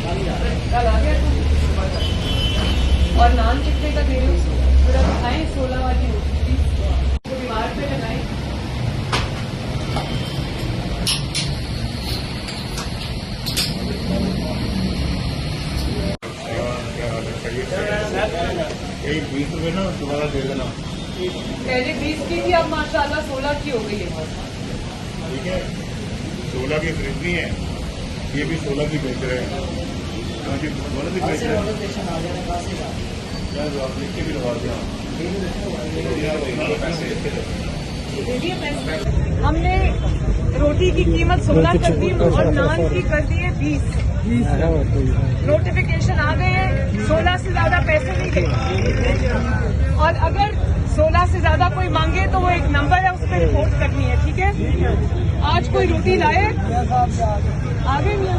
कल आ गया तुम। और नान कितने का दे रहे हो? थोड़ा दिखाएं 16 वाली रोटी तो दीवार पे लगाएं। यही 20 रुपए ना दोबारा दे देना। पहले 20 की थी, अब माशाल्लाह 16 की हो गई है। ठीक है, 16 की खरीदनी है, ये भी 16 की बेच रहे हैं। भी बेच रहे हैं, आप लिख के भी लगा दिया। हमने रोटी की कीमत 16 कर दी और नान की कर दी है 20। नोटिफिकेशन आ गए हैं, 16 से ज्यादा पैसे नहीं देंगे। और अगर 16 से ज्यादा कोई मांगे तो वो एक नंबर है, उस पर रिपोर्ट करनी है। ठीक है, आज कोई रोटी लाए आगे मियां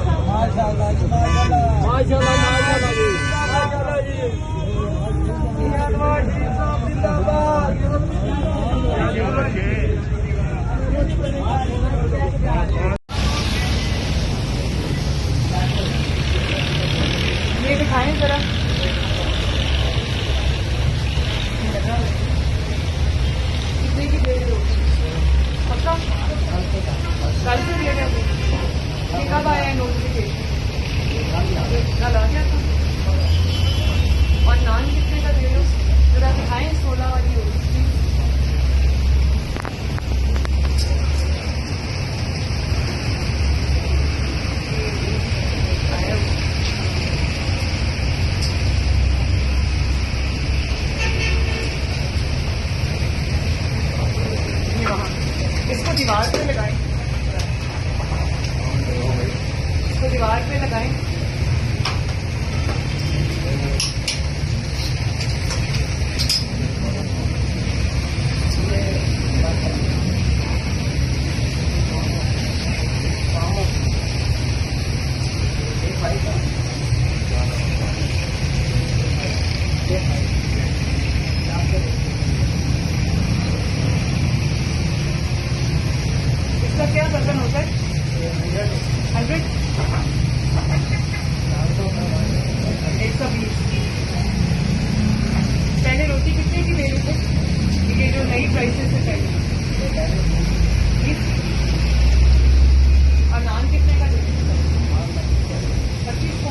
ये दिखाएं जरा। कितने की दे रहे हो? पक्का कल से दे रहे हो? ये कब आया है नोटिफिकेशन? कल आ गया था। और नान कितने का दे रहे हो? जरा दिखाएं 16 वाली रोटी। इसको दीवार पे लगाएं, इसको दीवार पे लगाएं। इसका क्या वजन होता है? 100 120। पहले रोटी कितने की दे रहे थे? ये जो नई प्राइसेस से पहले 20। और नान कितने का दे रहे थे? 25 का।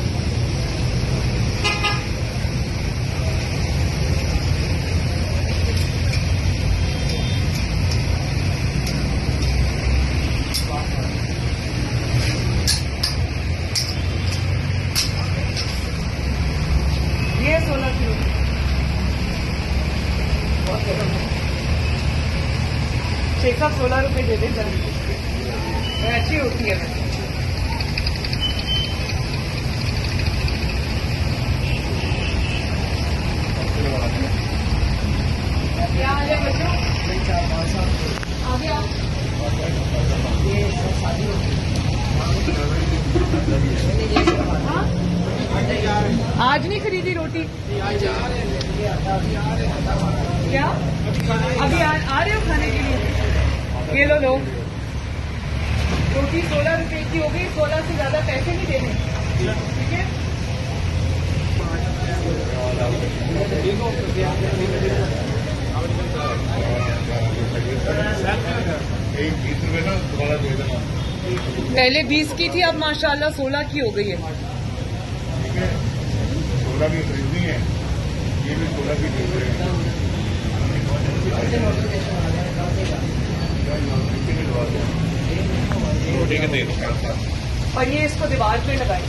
ये 16 की रोटी शेख साहब 16 रुपए दे दे जल्दी, अच्छी होती है। क्या हाल है बच्चों? आगे आओ। हाँ? आज नहीं खरीदी रोटी? क्या अभी आ रहे हो खाने के लिए? ये लो लो, रोटी 16 रुपए की हो गई। 16 से ज्यादा पैसे नहीं देने, ठीक है? यही 20 रुपए ना दोबारा दे देना। पहले 20 की थी, अब माशाल्लाह 16 की हो गई है। ठीक है, 16 की खरीदनी है, ये भी 16 की बेच रहे हैं। रोटी के तेल और ये इसको दीवार पे लगाए।